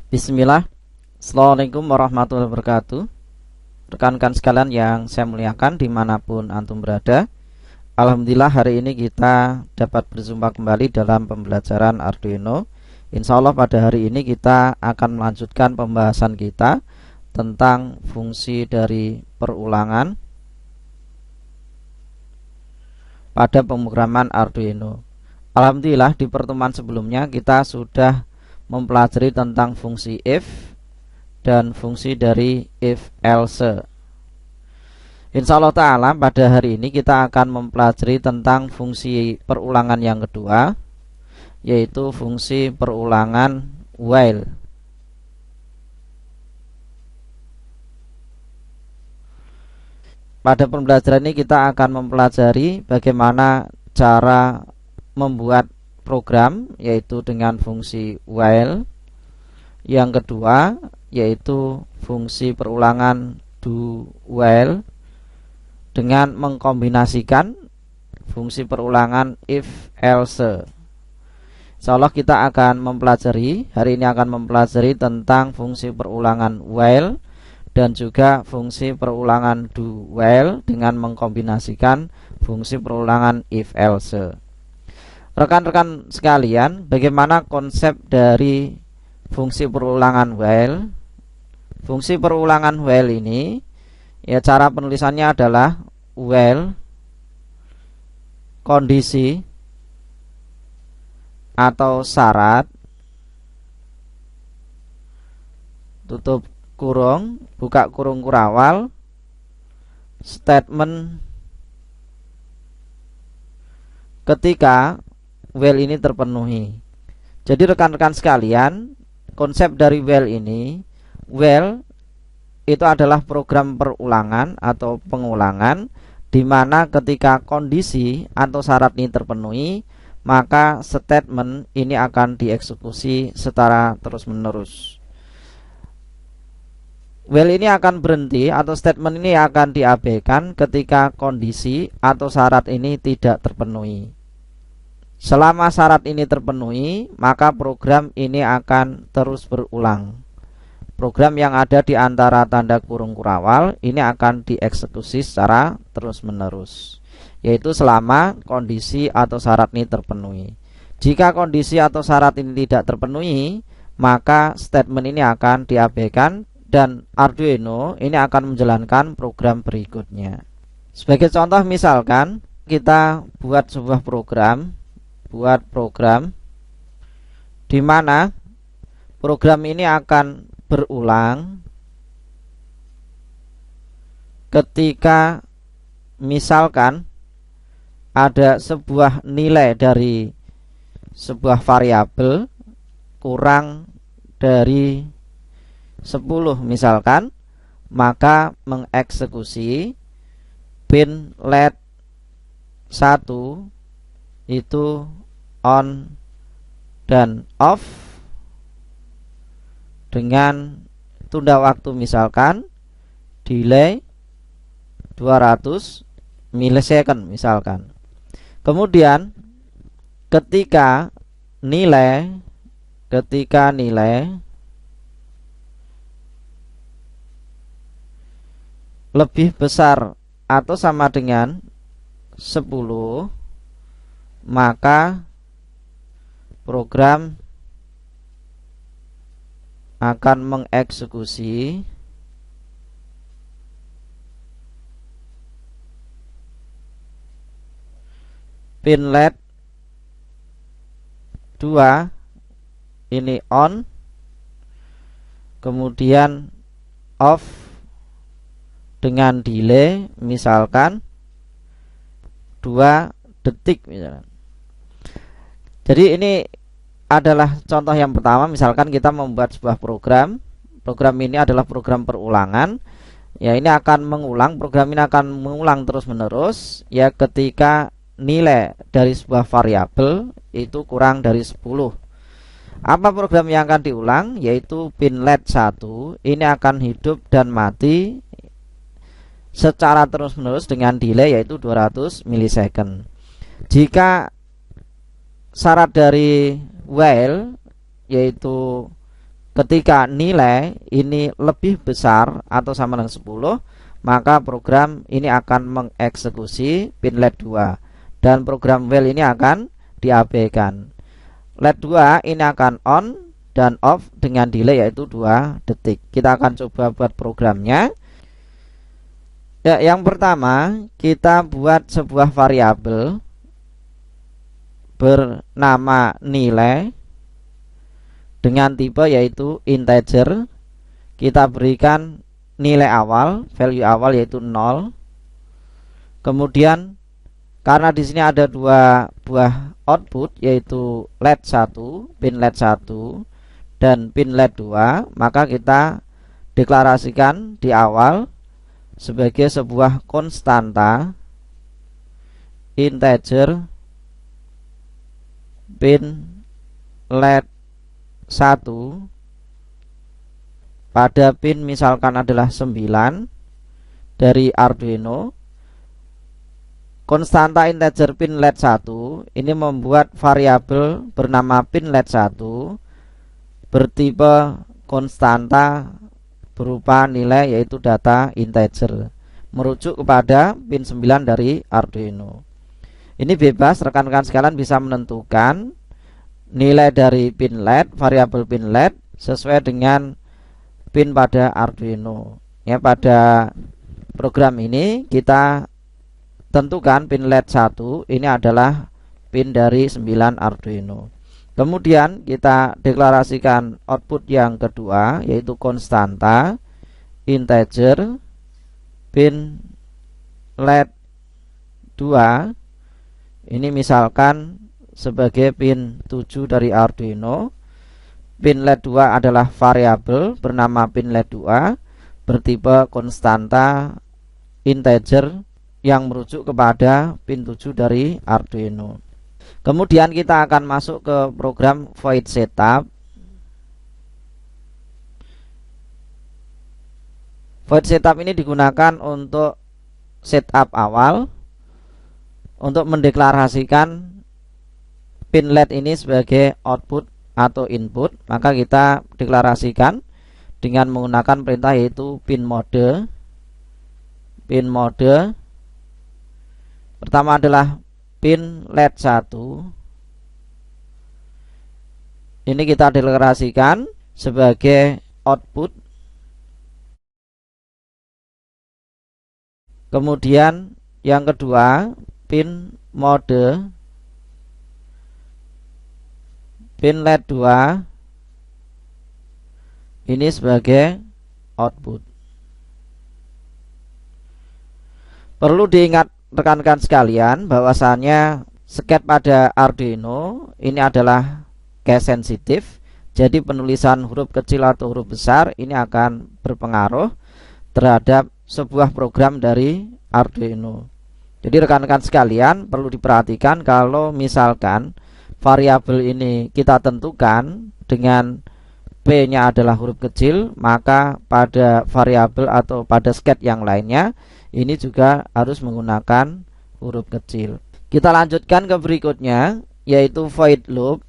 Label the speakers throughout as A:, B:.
A: Bismillah. Assalamualaikum warahmatullahi wabarakatuh. Rekan-rekan sekalian yang saya muliakan dimanapun antum berada, alhamdulillah hari ini kita dapat berjumpa kembali dalam pembelajaran Arduino. Insya Allah pada hari ini kita akan melanjutkan pembahasan kita tentang fungsi dari perulangan pada pemrograman Arduino. Alhamdulillah di pertemuan sebelumnya kita sudah mempelajari tentang fungsi if dan fungsi dari if else. Insya Allah ta'ala pada hari ini kita akan mempelajari tentang fungsi perulangan yang kedua, yaitu fungsi perulangan while. Pada pembelajaran ini kita akan mempelajari bagaimana cara membuat program, yaitu dengan fungsi while. Yang kedua yaitu fungsi perulangan do while dengan mengkombinasikan fungsi perulangan if else. Insyaallah kita akan mempelajari, hari ini akan mempelajari tentang fungsi perulangan while dan juga fungsi perulangan do while dengan mengkombinasikan fungsi perulangan if else. Rekan-rekan sekalian, bagaimana konsep dari fungsi perulangan while? Fungsi perulangan while ini, ya cara penulisannya adalah while kondisi atau syarat tutup kurung, buka kurung kurawal, statement ketika while ini terpenuhi. Jadi rekan-rekan sekalian, konsep dari while ini, while itu adalah program perulangan atau pengulangan di mana ketika kondisi atau syarat ini terpenuhi, maka statement ini akan dieksekusi secara terus-menerus. While ini akan berhenti atau statement ini akan diabaikan ketika kondisi atau syarat ini tidak terpenuhi. Selama syarat ini terpenuhi, maka program ini akan terus berulang. Program yang ada di antara tanda kurung kurawal ini akan dieksekusi secara terus-menerus, yaitu selama kondisi atau syarat ini terpenuhi. Jika kondisi atau syarat ini tidak terpenuhi, maka statement ini akan diabaikan dan Arduino ini akan menjalankan program berikutnya. Sebagai contoh, misalkan kita buat sebuah program di mana program ini akan berulang ketika misalkan ada sebuah nilai dari sebuah variabel kurang dari 10 misalkan, maka mengeksekusi pin LED 1 itu on dan off dengan tunda waktu misalkan delay 200 milisecond misalkan. Kemudian ketika nilai lebih besar atau sama dengan 10, maka program akan mengeksekusi pin LED 2 ini on, kemudian off dengan delay misalkan 2 detik misalkan. Jadi ini adalah contoh yang pertama. Misalkan kita membuat sebuah program ini adalah program perulangan, ya ini akan mengulang, program ini akan mengulang terus menerus ya ketika nilai dari sebuah variabel itu kurang dari 10. Apa program yang akan diulang? Yaitu pin LED 1 ini akan hidup dan mati secara terus menerus dengan delay yaitu 200 milisecond. Jika syarat dari while yaitu ketika nilai ini lebih besar atau sama dengan 10, maka program ini akan mengeksekusi pin LED 2 dan program while ini akan diabaikan. LED 2 ini akan on dan off dengan delay yaitu 2 detik. Kita akan coba buat programnya. Ya, yang pertama kita buat sebuah variabel bernama nilai dengan tipe yaitu integer. Kita berikan nilai awal, value awal yaitu 0. Kemudian karena di sini ada dua buah output yaitu LED 1, pin LED 1 dan pin LED 2, maka kita deklarasikan di awal sebagai sebuah konstanta integer pin LED 1 pada pin misalkan adalah 9 dari Arduino. Konstanta integer pin LED 1 ini membuat variabel bernama pin LED 1 bertipe konstanta berupa nilai yaitu data integer merujuk kepada pin 9 dari Arduino. Ini bebas, rekan-rekan sekalian bisa menentukan nilai dari pin LED, variabel pin LED sesuai dengan pin pada Arduino. Ya, pada program ini kita tentukan pin LED 1 ini adalah pin dari 9 Arduino. Kemudian kita deklarasikan output yang kedua yaitu konstanta integer pin LED 2. Ini misalkan sebagai pin 7 dari Arduino. Pin LED 2 adalah variabel bernama pin LED 2 bertipe konstanta integer yang merujuk kepada pin 7 dari Arduino. Kemudian kita akan masuk ke program void setup. Void setup ini digunakan untuk setup awal untuk mendeklarasikan pin LED ini sebagai output atau input. Maka kita deklarasikan dengan menggunakan perintah yaitu pin mode. Pin mode pertama adalah pin LED 1. Ini kita deklarasikan sebagai output. Kemudian yang kedua pin mode pin LED 2 ini sebagai output. Perlu diingat rekan-rekan sekalian bahwasannya sket pada Arduino ini adalah case sensitif. Jadi penulisan huruf kecil atau huruf besar ini akan berpengaruh terhadap sebuah program dari Arduino. Jadi rekan-rekan sekalian perlu diperhatikan kalau misalkan variabel ini kita tentukan dengan P-nya adalah huruf kecil, maka pada variabel atau pada sket yang lainnya ini juga harus menggunakan huruf kecil. Kita lanjutkan ke berikutnya yaitu void loop.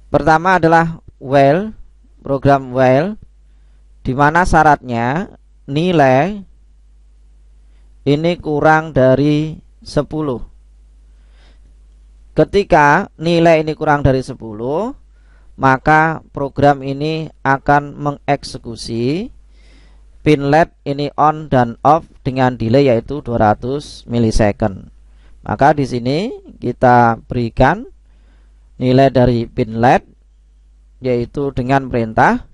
A: Pertama adalah while, program while di mana syaratnya nilai ini kurang dari 10. Ketika nilai ini kurang dari 10, maka program ini akan mengeksekusi pin LED ini on dan off dengan delay yaitu 200 milisecond. Maka di sini kita berikan nilai dari pin LED yaitu dengan perintah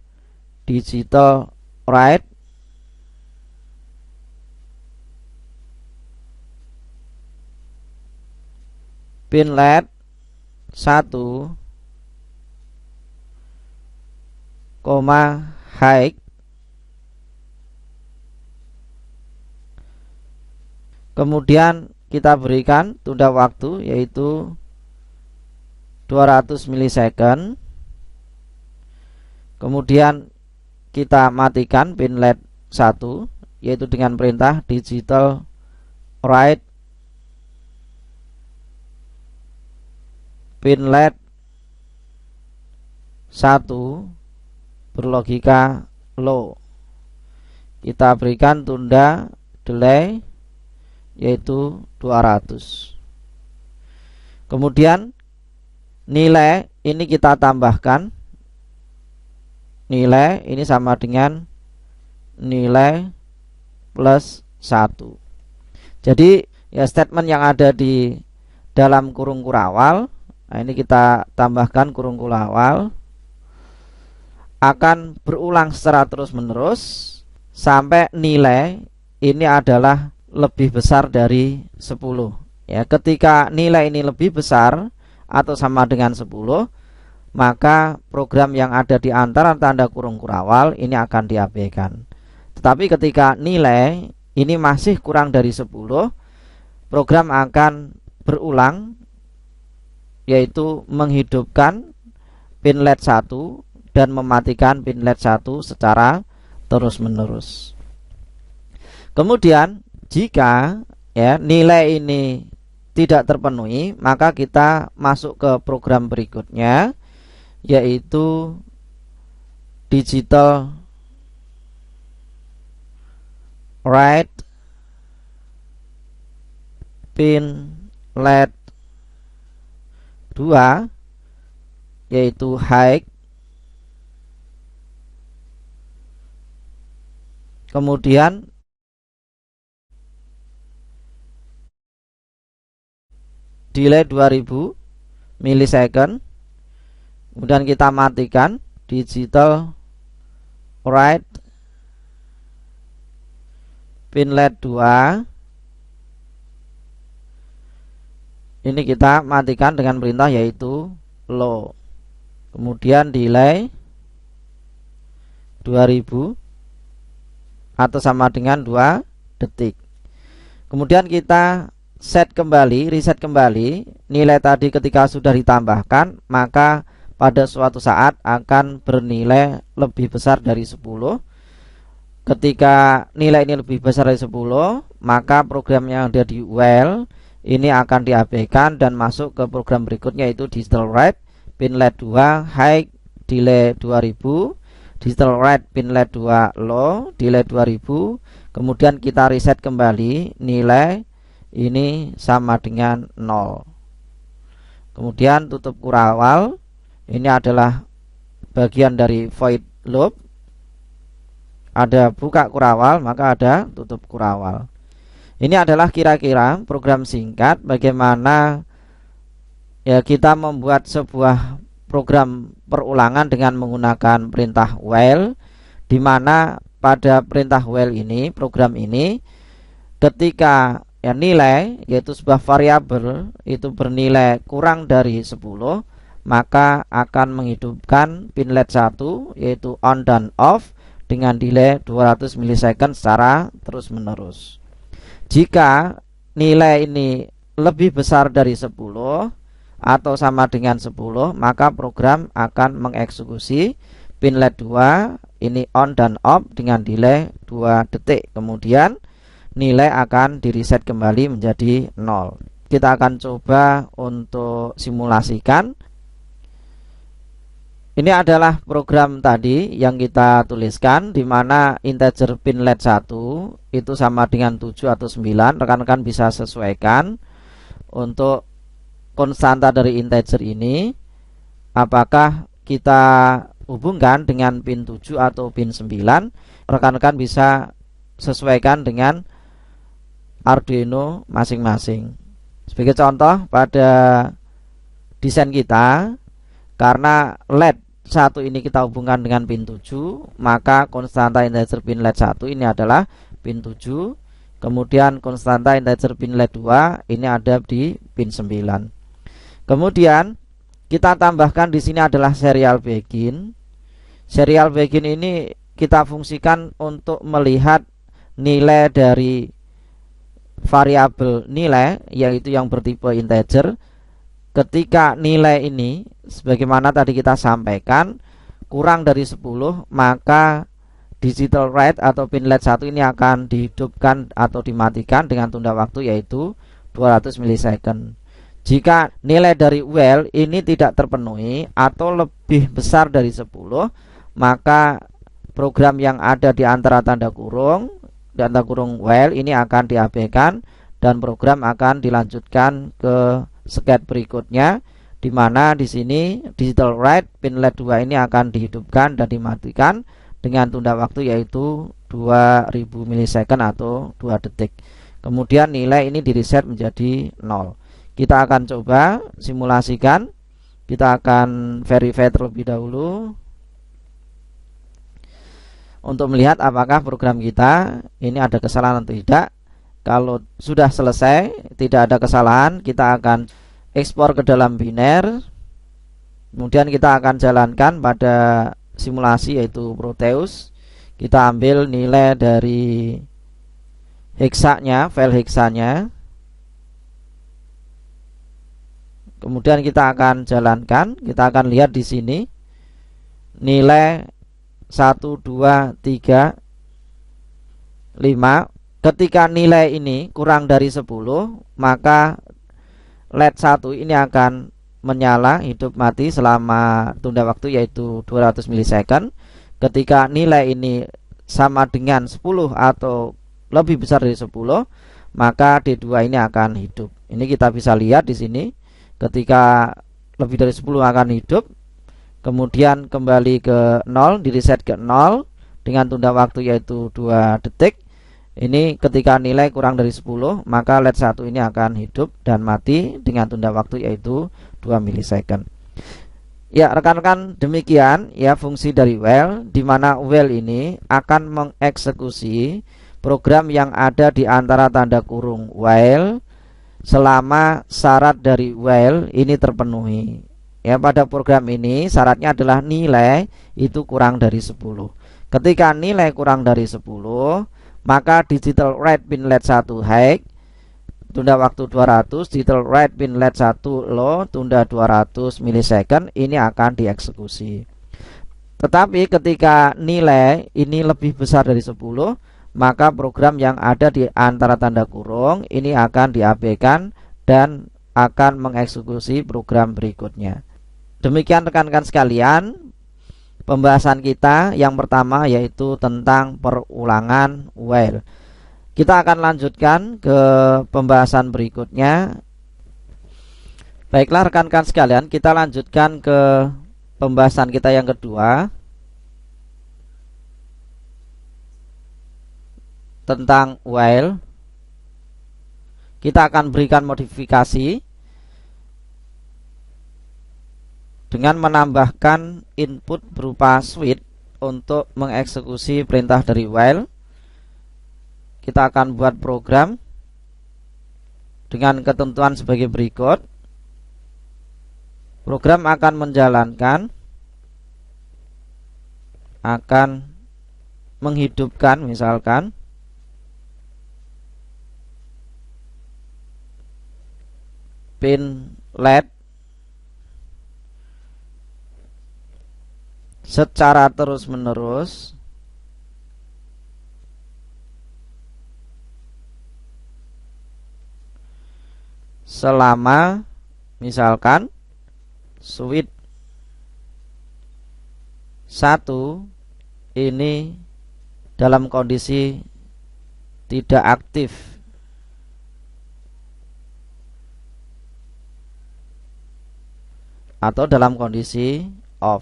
A: digital write pin LED 1, high. Kemudian kita berikan tunda waktu yaitu 200 milisecond. Kemudian kita matikan pin LED 1 yaitu dengan perintah digital write pin LED 1 berlogika low. Kita berikan tunda delay yaitu 200. Kemudian nilai ini kita tambahkan. Nilai ini sama dengan nilai plus 1. Jadi ya statement yang ada di dalam kurung kurawal, nah ini kita tambahkan kurung kurawal, akan berulang secara terus menerus sampai nilai ini adalah lebih besar dari 10. Ya, ketika nilai ini lebih besar atau sama dengan 10, maka program yang ada di antara tanda kurung kurawal ini akan diabaikan. Tetapi ketika nilai ini masih kurang dari 10, program akan berulang, yaitu menghidupkan pin LED 1 dan mematikan pin LED 1 secara terus-menerus. Kemudian jika ya nilai ini tidak terpenuhi, maka kita masuk ke program berikutnya, yaitu digital write pin LED 2, yaitu high. Kemudian delay 2000 milisecond. Kemudian kita matikan digital write pin LED 2. Ini kita matikan dengan perintah yaitu low. Kemudian delay 2000 atau sama dengan 2 detik. Kemudian kita set kembali, reset kembali. Nilai tadi ketika sudah ditambahkan, maka pada suatu saat akan bernilai lebih besar dari 10. Ketika nilai ini lebih besar dari 10, maka program yang ada di while ini akan diabaikan dan masuk ke program berikutnya, yaitu digital write pin LED 2 high delay 2000, digital write pin LED 2 low delay 2000. Kemudian kita reset kembali, nilai ini sama dengan 0. Kemudian tutup kurawal. Ini adalah bagian dari void loop. Ada buka kurawal, maka ada tutup kurawal. Ini adalah kira-kira program singkat bagaimana ya kita membuat sebuah program perulangan dengan menggunakan perintah while, di mana pada perintah while ini, program ini, ketika ya nilai yaitu sebuah variabel itu bernilai kurang dari 10, maka akan menghidupkan pin LED 1 yaitu on dan off dengan delay 200 milisecond secara terus menerus. Jika nilai ini lebih besar dari 10 atau sama dengan 10, maka program akan mengeksekusi pin LED 2 ini on dan off dengan delay 2 detik. Kemudian nilai akan direset kembali menjadi 0. Kita akan coba untuk simulasikan. Ini adalah program tadi yang kita tuliskan, di mana integer pin LED 1 itu sama dengan 7 atau 9. Rekan-rekan bisa sesuaikan untuk konstanta dari integer ini, apakah kita hubungkan dengan pin 7 atau pin 9. Rekan-rekan bisa sesuaikan dengan Arduino masing-masing. Sebagai contoh, pada desain kita, karena LED 1 ini kita hubungkan dengan pin 7, maka konstanta integer pin LED 1 ini adalah pin 7. Kemudian konstanta integer pin LED 2 ini ada di pin 9. Kemudian kita tambahkan di sini adalah serial begin. Serial begin ini kita fungsikan untuk melihat nilai dari variabel nilai, yaitu yang bertipe integer. Ketika nilai ini sebagaimana tadi kita sampaikan kurang dari 10, maka digital write atau pin LED 1 ini akan dihidupkan atau dimatikan dengan tunda waktu yaitu 200 milisecond. Jika nilai dari well ini tidak terpenuhi atau lebih besar dari 10, maka program yang ada di antara tanda kurung well ini akan diabaikan dan program akan dilanjutkan ke sket berikutnya, di mana di sini digital write pin LED 2 ini akan dihidupkan dan dimatikan dengan tunda waktu yaitu 2000 milisecond atau 2 detik. Kemudian nilai ini di reset menjadi 0. Kita akan coba simulasikan. Kita akan verify terlebih dahulu untuk melihat apakah program kita ini ada kesalahan atau tidak. Kalau sudah selesai, tidak ada kesalahan, kita akan ekspor ke dalam biner. Kemudian kita akan jalankan pada simulasi yaitu Proteus. Kita ambil nilai dari heksanya, file heksanya. Kemudian kita akan jalankan, kita akan lihat di sini nilai 1, 2, 3, 5. Ketika nilai ini kurang dari 10, maka LED 1 ini akan menyala hidup mati selama tunda waktu yaitu 200 milisecond. Ketika nilai ini sama dengan 10 atau lebih besar dari 10, maka D2 ini akan hidup. Ini kita bisa lihat di sini. Ketika lebih dari 10 akan hidup, kemudian kembali ke 0, di reset ke 0 dengan tunda waktu yaitu 2 detik. Ini ketika nilai kurang dari 10, maka LED 1 ini akan hidup dan mati dengan tunda waktu yaitu 2 milisecond. Ya, rekan-rekan, demikian ya fungsi dari well, di mana well ini akan mengeksekusi program yang ada di antara tanda kurung while selama syarat dari while ini terpenuhi. Ya, pada program ini syaratnya adalah nilai itu kurang dari 10. Ketika nilai kurang dari 10, maka digital write pin LED 1 high, tunda waktu 200, digital write pin LED 1 low, tunda 200 milisecond, ini akan dieksekusi. Tetapi ketika nilai ini lebih besar dari 10, maka program yang ada di antara tanda kurung ini akan diabaikan dan akan mengeksekusi program berikutnya. Demikian rekan-rekan sekalian, pembahasan kita yang pertama yaitu tentang perulangan while. Kita akan lanjutkan ke pembahasan berikutnya. Baiklah rekan-rekan sekalian, kita lanjutkan ke pembahasan kita yang kedua tentang while. Kita akan berikan modifikasi dengan menambahkan input berupa switch untuk mengeksekusi perintah dari while. Kita akan buat program dengan ketentuan sebagai berikut. Program akan menjalankan, akan menghidupkan misalkan pin LED secara terus-menerus selama misalkan switch 1 ini dalam kondisi tidak aktif atau dalam kondisi off.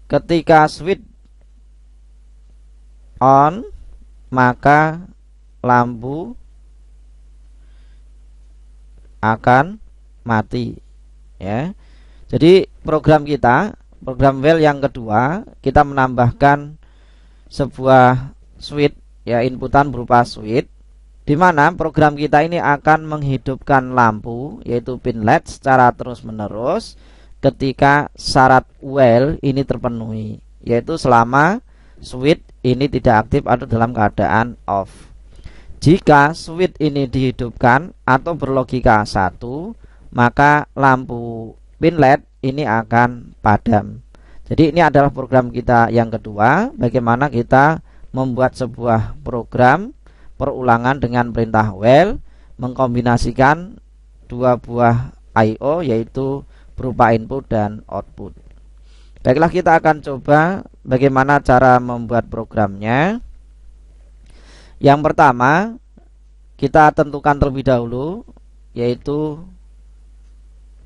A: Ketika switch on, maka lampu akan mati ya. Jadi program kita, program while yang kedua, kita menambahkan sebuah switch ya, inputan berupa switch, di mana program kita ini akan menghidupkan lampu yaitu pin LED secara terus-menerus ketika syarat while ini terpenuhi, yaitu selama switch ini tidak aktif atau dalam keadaan off. Jika switch ini dihidupkan atau berlogika 1, maka lampu pin LED ini akan padam. Jadi ini adalah program kita yang kedua, bagaimana kita membuat sebuah program perulangan dengan perintah while, mengkombinasikan dua buah I/O, yaitu berupa input dan output. Baiklah, kita akan coba bagaimana cara membuat programnya. Yang pertama, kita tentukan terlebih dahulu, yaitu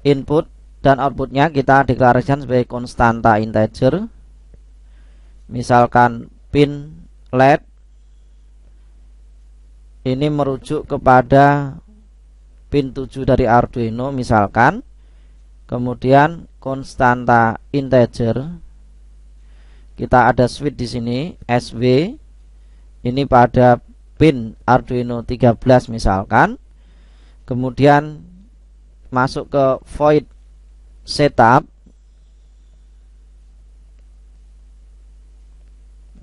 A: input dan outputnya kita deklarasikan sebagai konstanta integer. Misalkan pin LED ini merujuk kepada pin 7 dari Arduino misalkan. Kemudian konstanta integer, kita ada switch di sini SW, ini pada pin Arduino 13 misalkan. Kemudian masuk ke void setup,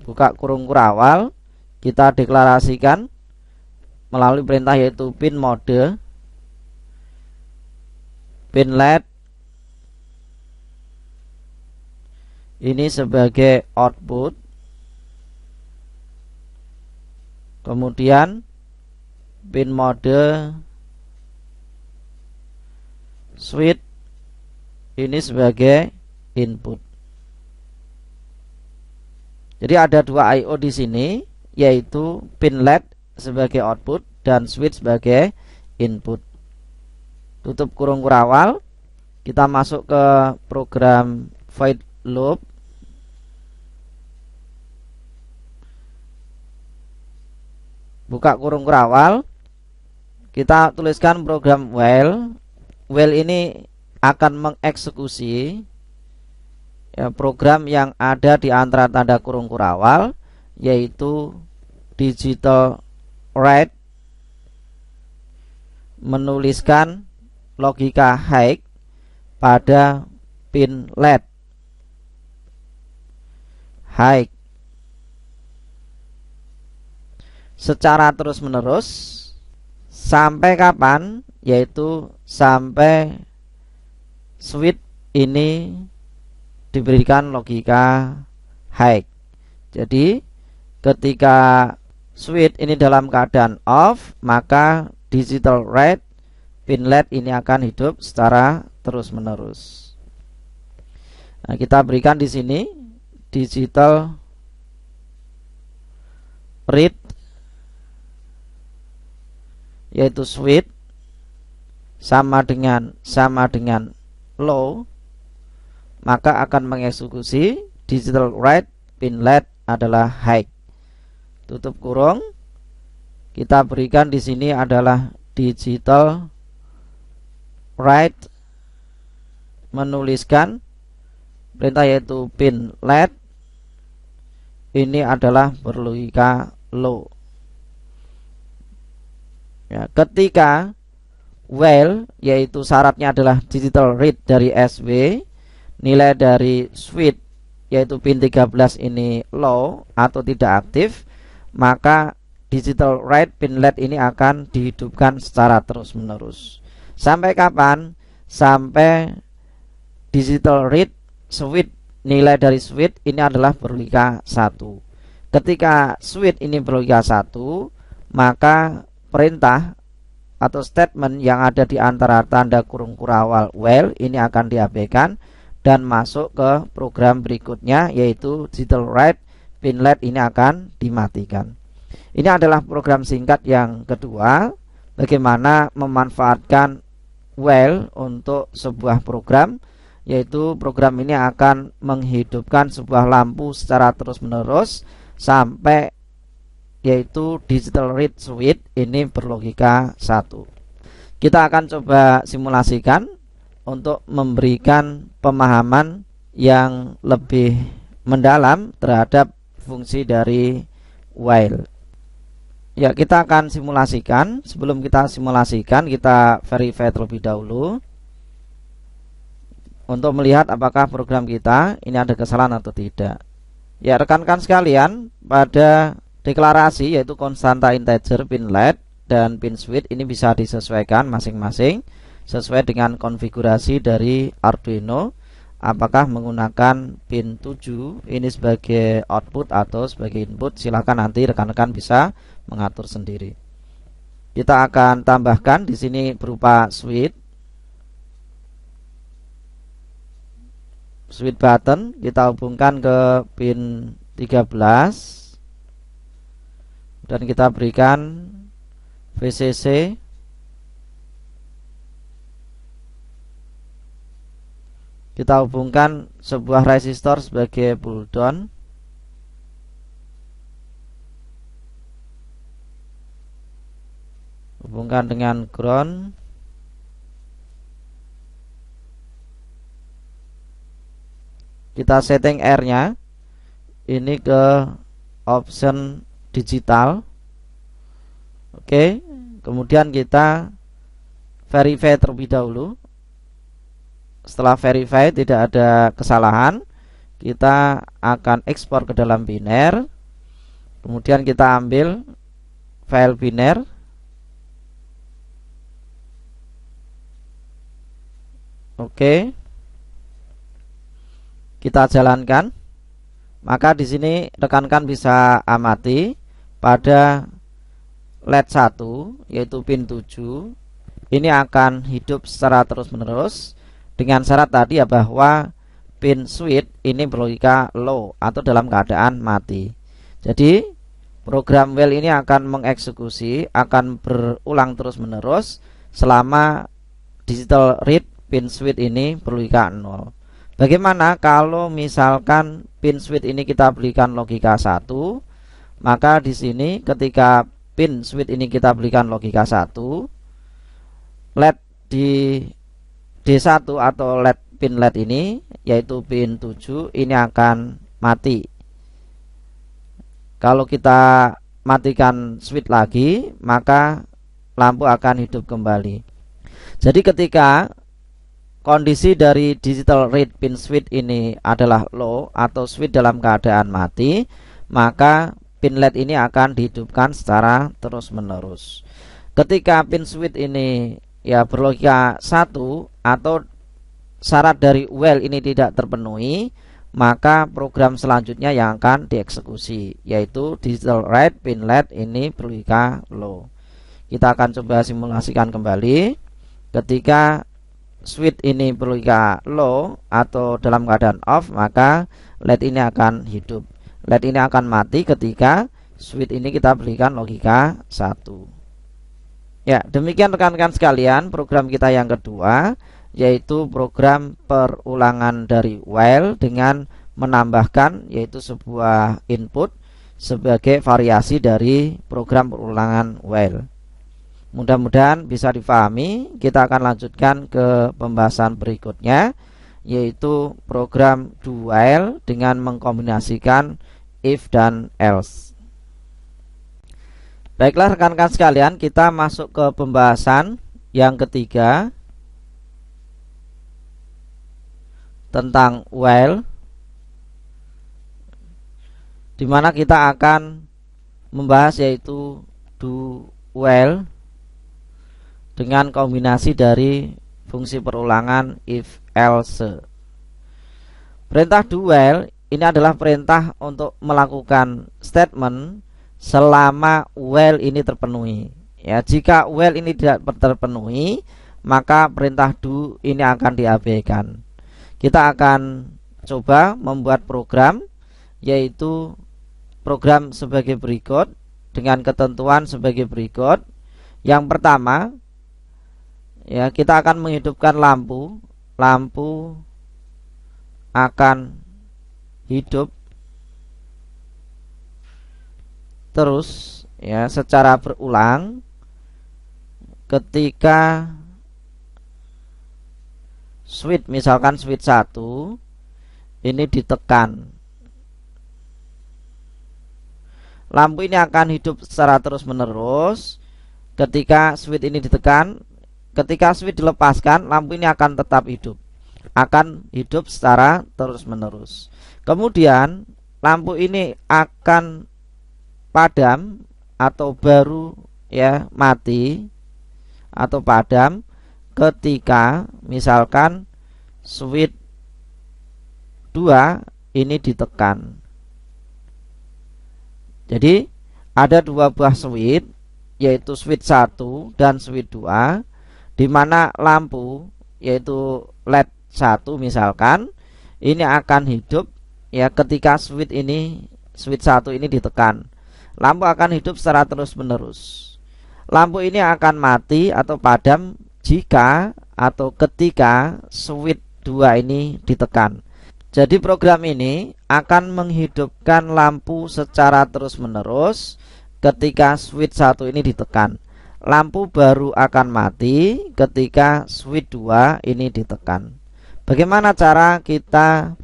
A: buka kurung kurawal, kita deklarasikan melalui perintah yaitu pin mode, pin LED ini sebagai output. Kemudian pin mode switch ini sebagai input. Jadi ada dua I/O di sini, yaitu pin LED sebagai output dan switch sebagai input. Tutup kurung kurawal, kita masuk ke program void loop. Buka kurung kurawal, kita tuliskan program while. While ini akan mengeksekusi program yang ada di antara tanda kurung kurawal, yaitu digital write, menuliskan logika high pada pin LED high secara terus menerus sampai kapan, yaitu sampai switch ini diberikan logika high. Jadi ketika switch ini dalam keadaan off, maka digital write pin LED ini akan hidup secara terus menerus. Nah, kita berikan di sini digital read, yaitu switch sama dengan low, maka akan mengeksekusi digital write pin LED adalah high. Tutup kurung, kita berikan di sini adalah digital write, menuliskan perintah yaitu pin LED ini adalah berlogika low. Ya, ketika while, yaitu syaratnya adalah digital read dari SW, nilai dari switch yaitu pin 13 ini low atau tidak aktif, maka digital write pin LED ini akan dihidupkan secara terus menerus. Sampai kapan? Sampai digital read switch, nilai dari switch ini adalah berlogika 1. Ketika switch ini berlogika 1, maka perintah atau statement yang ada di antara tanda kurung kurawal while ini akan diabaikan dan masuk ke program berikutnya, yaitu digital write pin LED ini akan dimatikan. Ini adalah program singkat yang kedua, bagaimana memanfaatkan while untuk sebuah program, yaitu program ini akan menghidupkan sebuah lampu secara terus menerus sampai yaitu digital read switch ini berlogika 1. Kita akan coba simulasikan untuk memberikan pemahaman yang lebih mendalam terhadap fungsi dari while. Ya, kita akan simulasikan. Sebelum kita simulasikan, kita verify terlebih dahulu untuk melihat apakah program kita ini ada kesalahan atau tidak. Ya, rekan-rekan sekalian, pada deklarasi yaitu konstanta integer pin LED dan pin switch ini bisa disesuaikan masing-masing sesuai dengan konfigurasi dari Arduino, apakah menggunakan pin 7 ini sebagai output atau sebagai input. Silakan nanti rekan-rekan bisa mengatur sendiri. Kita akan tambahkan di sini berupa switch button, kita hubungkan ke pin 13 dan kita berikan VCC. Kita hubungkan sebuah resistor sebagai pull down. Hubungkan dengan ground. Kita setting R-nya ini ke option digital. Oke, kemudian kita verify terlebih dahulu. Setelah verify tidak ada kesalahan, kita akan ekspor ke dalam biner. Kemudian kita ambil file biner. Oke. Kita jalankan. Maka di sini rekan-rekan bisa amati pada LED 1 yaitu pin 7 ini akan hidup secara terus-menerus dengan syarat tadi ya bahwa pin switch ini berlogika low atau dalam keadaan mati. Jadi program well ini akan mengeksekusi, akan berulang terus-menerus selama digital read pin switch ini berlogika 0. Bagaimana kalau misalkan pin switch ini kita berikan logika 1, maka di sini ketika pin switch ini kita berikan logika 1, LED di D1 atau pin LED ini yaitu pin 7 ini akan mati. Kalau kita matikan switch lagi, maka lampu akan hidup kembali. Jadi ketika kondisi dari digital read pin switch ini adalah low atau switch dalam keadaan mati, maka pin LED ini akan dihidupkan secara terus-menerus. Ketika pin switch ini ya berlogika 1 atau syarat dari well ini tidak terpenuhi, maka program selanjutnya yang akan dieksekusi yaitu digital read pin LED ini berlogika low. Kita akan coba simulasikan kembali. Ketika switch ini berlogika low atau dalam keadaan off, maka LED ini akan hidup. LED ini akan mati ketika switch ini kita berikan logika 1. Ya, demikian rekan-rekan sekalian program kita yang kedua, yaitu program perulangan dari while dengan menambahkan yaitu sebuah input sebagai variasi dari program perulangan while. Mudah-mudahan bisa difahami. Kita akan lanjutkan ke pembahasan berikutnya, yaitu program do while dengan mengkombinasikan if dan else. Baiklah rekan-rekan sekalian, kita masuk ke pembahasan yang ketiga tentang while, di mana kita akan membahas yaitu do while dengan kombinasi dari fungsi perulangan if else. Perintah do while ini adalah perintah untuk melakukan statement selama while ini terpenuhi. Ya, jika while ini tidak terpenuhi, maka perintah do ini akan diabaikan. Kita akan coba membuat program, yaitu program sebagai berikut dengan ketentuan sebagai berikut. Yang pertama, ya, kita akan menghidupkan lampu. Lampu akan hidup terus ya secara berulang ketika switch, misalkan switch 1 ini ditekan. Lampu ini akan hidup secara terus-menerus ketika switch ini ditekan. Ketika switch dilepaskan, lampu ini akan tetap hidup, akan hidup secara terus-menerus. Kemudian lampu ini akan padam atau baru ya mati atau padam ketika misalkan switch 2 ini ditekan. Jadi ada dua buah switch yaitu switch 1 dan switch 2, di mana lampu yaitu LED 1 misalkan ini akan hidup ya ketika switch 1 ini ditekan. Lampu akan hidup secara terus-menerus. Lampu ini akan mati atau padam jika atau ketika switch 2 ini ditekan. Jadi program ini akan menghidupkan lampu secara terus-menerus ketika switch 1 ini ditekan. Lampu baru akan mati ketika switch 2 ini ditekan. Bagaimana cara kita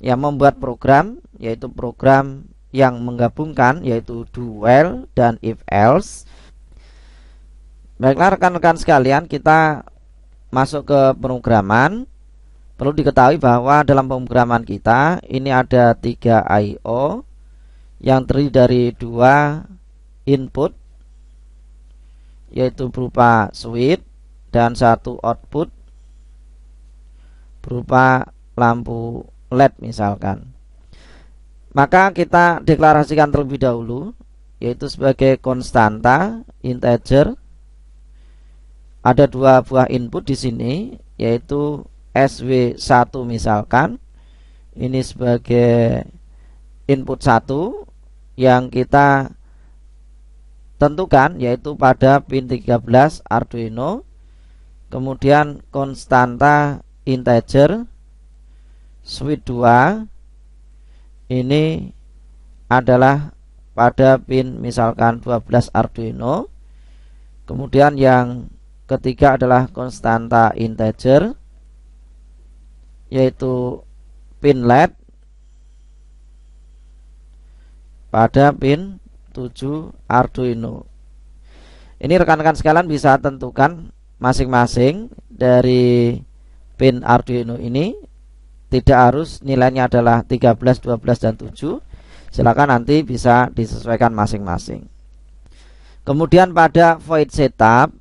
A: membuat program, yaitu program yang menggabungkan yaitu do while dan if else. Baiklah rekan-rekan sekalian, kita masuk ke pemrograman. Perlu diketahui bahwa dalam pemrograman kita ini ada 3 I/O yang terdiri dari 2 input yaitu berupa switch dan 1 output berupa lampu LED misalkan. Maka kita deklarasikan terlebih dahulu yaitu sebagai konstanta integer. Ada 2 buah input di sini yaitu SW1 misalkan. Ini sebagai input 1 yang kita tentukan yaitu pada pin 13 Arduino. Kemudian konstanta integer switch 2 ini adalah pada pin misalkan 12 Arduino. Kemudian yang ketiga adalah konstanta integer yaitu pin LED pada pin 7 Arduino. Ini rekan-rekan sekalian bisa tentukan masing-masing dari pin Arduino ini. Tidak harus nilainya adalah 13, 12, dan 7. Silakan nanti bisa disesuaikan masing-masing. Kemudian pada void setup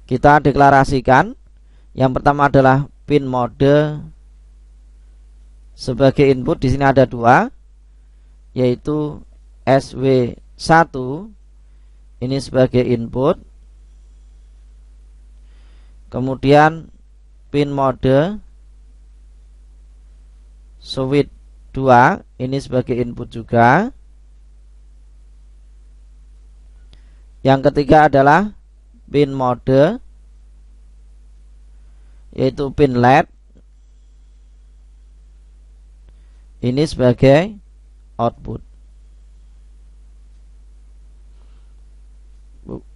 A: kita deklarasikan yang pertama adalah pin mode sebagai input. Di sini ada 2 yaitu SW1 ini sebagai input. Kemudian pin mode switch 2 ini sebagai input juga. Yang ketiga adalah pin mode yaitu pin LED ini sebagai output.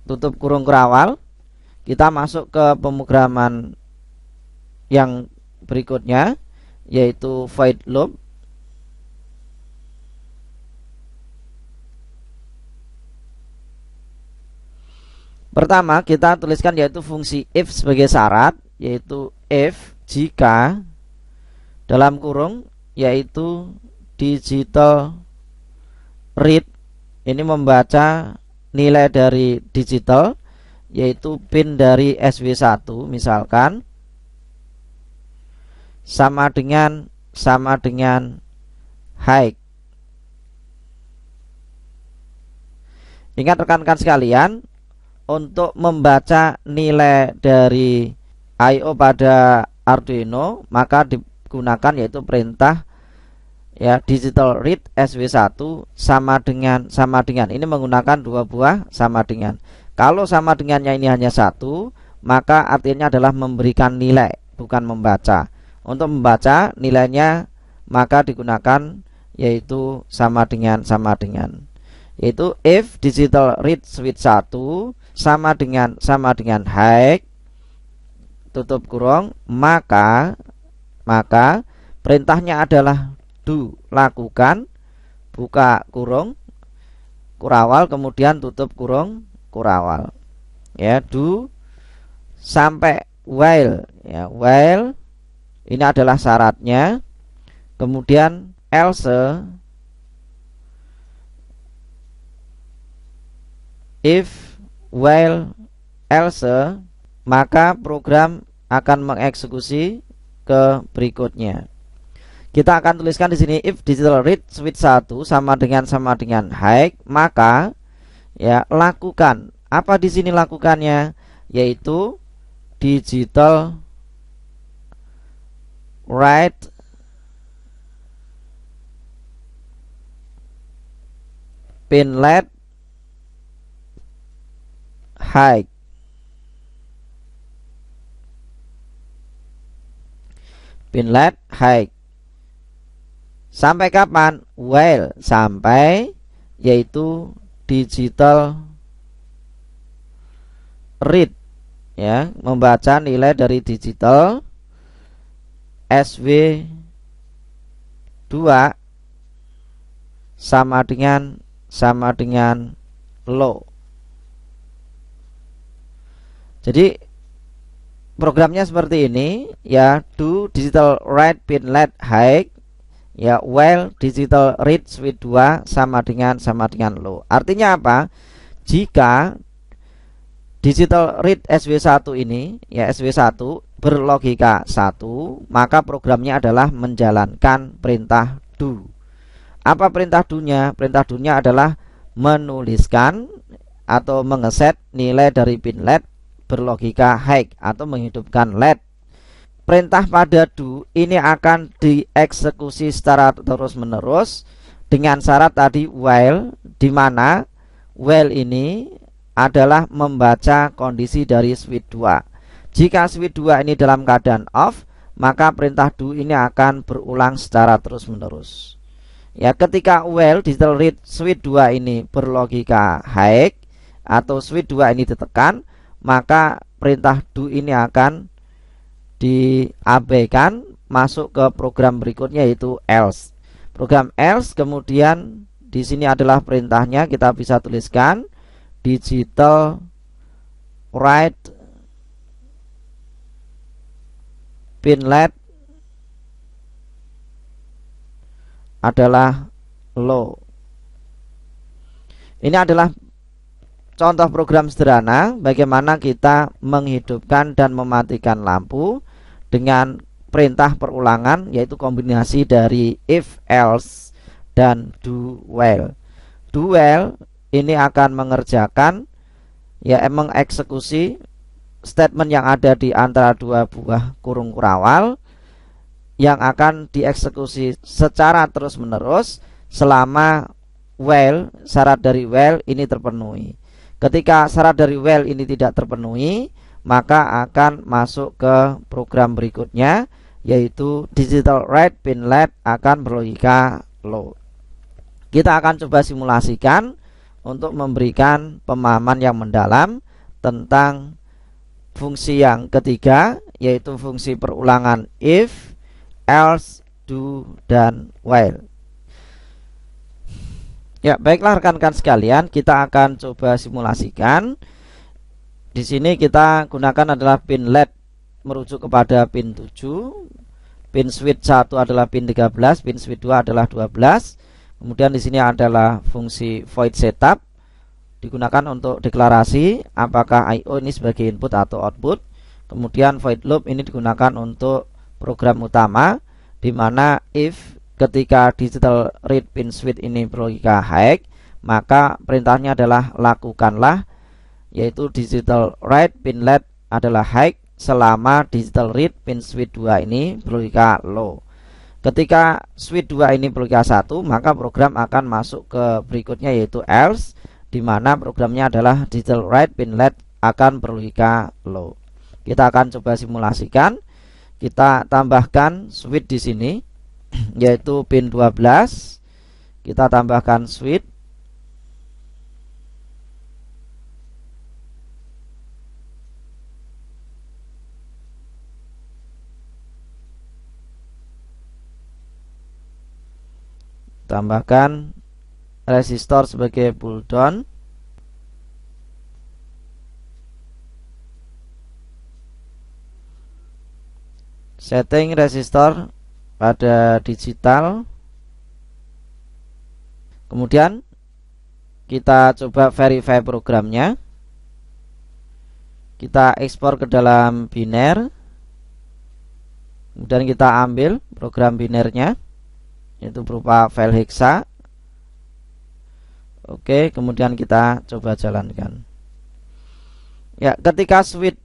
A: Tutup kurung kurawal. Kita masuk ke pemrograman yang berikutnya yaitu void loop. Pertama kita tuliskan yaitu fungsi if sebagai syarat, yaitu if jika dalam kurung yaitu digital read ini membaca nilai dari digital yaitu pin dari SW1 misalkan sama dengan high. Ingat rekan-rekan sekalian, untuk membaca nilai dari I/O pada Arduino maka digunakan yaitu perintah digital read SW1 sama dengan ini menggunakan 2 buah sama dengan. Kalau sama dengannya ini hanya 1, maka artinya adalah memberikan nilai, bukan membaca. Untuk membaca nilainya maka digunakan yaitu sama dengan. Yaitu if digital read switch 1 sama dengan high tutup kurung, maka perintahnya adalah do lakukan buka kurung kurawal kemudian tutup kurung kurawal do sampai while while ini adalah syaratnya. Kemudian else if while else maka program akan mengeksekusi ke berikutnya. Kita akan tuliskan di sini if digital read switch 1 sama dengan high, maka ya lakukan apa di sini lakukannya, yaitu digital write pinlet high. Pinlet high sampai kapan? While sampai yaitu digital read ya, membaca nilai dari digital SW2 sama dengan low. Jadi programnya seperti ini ya, do digital write pinlet high ya, while digital read switch 2 sama dengan low. Artinya apa? Jika digital read SW1 ini ya, SW1 berlogika 1, maka programnya adalah menjalankan perintah do. Apa perintah do-nya? Perintah do-nya adalah menuliskan atau mengeset nilai dari pinlet berlogika high atau menghidupkan LED. Perintah pada do ini akan dieksekusi secara terus menerus dengan syarat tadi while, di mana while ini adalah membaca kondisi dari switch 2. Jika switch 2 ini dalam keadaan off, maka perintah do ini akan berulang secara terus menerus. Ya, ketika while digital read switch 2 ini berlogika high atau switch 2 ini ditekan, maka perintah do ini akan diabaikan, masuk ke program berikutnya yaitu else. Program else kemudian di sini adalah perintahnya, kita bisa tuliskan digital write pinlet adalah low. Ini adalah contoh program sederhana bagaimana kita menghidupkan dan mematikan lampu dengan perintah perulangan, yaitu kombinasi dari if, else, dan do while. Do while ini akan mengerjakan ya, mengeksekusi statement yang ada di antara dua buah kurung kurawal yang akan dieksekusi secara terus menerus selama while, syarat dari while ini terpenuhi. Ketika syarat dari while ini tidak terpenuhi, maka akan masuk ke program berikutnya, yaitu digital write pinlet akan berlogika low. Kita akan coba simulasikan untuk memberikan pemahaman yang mendalam tentang fungsi yang ketiga, yaitu fungsi perulangan if, else, do, dan while. Ya, baiklah rekan-rekan sekalian, kita akan coba simulasikan. Di sini kita gunakan adalah pin LED merujuk kepada pin 7, pin switch 1 adalah pin 13, pin switch 2 adalah 12. Kemudian di sini adalah fungsi void setup digunakan untuk deklarasi apakah IO ini sebagai input atau output. Kemudian void loop ini digunakan untuk program utama, di mana if ketika digital read pin switch ini berlogika high, maka perintahnya adalah lakukanlah, yaitu digital write pin LED adalah high selama digital read pin switch 2 ini berlogika low. Ketika switch 2 ini berlogika 1, maka program akan masuk ke berikutnya yaitu else, di mana programnya adalah digital write pin LED akan berlogika low. Kita akan coba simulasikan. Kita tambahkan switch di sini yaitu pin 12, kita tambahkan switch, tambahkan resistor sebagai pull down, setting resistor pada digital. Kemudian kita coba verify programnya. Kita ekspor ke dalam biner. Kemudian kita ambil program binernya, yaitu berupa file hexa. Oke, kemudian kita coba jalankan. Ya, ketika switch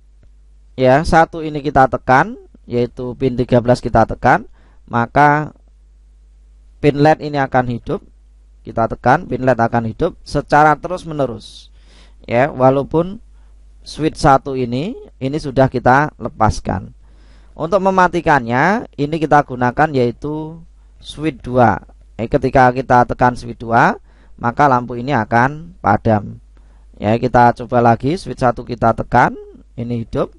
A: ya 1 ini kita tekan, yaitu pin 13 kita tekan, maka pin LED ini akan hidup. Kita tekan, pin LED akan hidup secara terus menerus. Ya, walaupun switch 1 ini sudah kita lepaskan. Untuk mematikannya, ini kita gunakan yaitu switch 2. Ketika kita tekan switch 2, maka lampu ini akan padam. Ya, kita coba lagi, switch 1 kita tekan, ini hidup.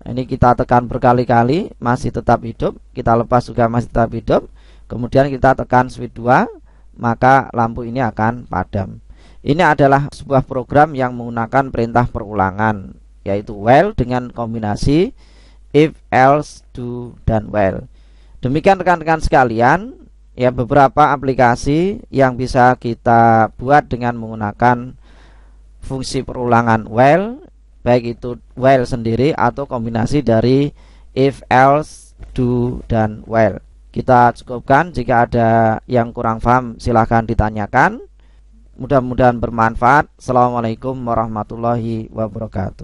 A: Ini kita tekan berkali-kali, masih tetap hidup. Kita lepas juga masih tetap hidup. Kemudian kita tekan switch 2, maka lampu ini akan padam. Ini adalah sebuah program yang menggunakan perintah perulangan, yaitu while dengan kombinasi if, else, do, dan while. Demikian rekan-rekan sekalian, ya beberapa aplikasi yang bisa kita buat dengan menggunakan fungsi perulangan while, baik itu while sendiri atau kombinasi dari if, else, do, dan while. Kita cukupkan. Jika ada yang kurang paham silahkan ditanyakan. Mudah-mudahan bermanfaat. Assalamualaikum warahmatullahi wabarakatuh.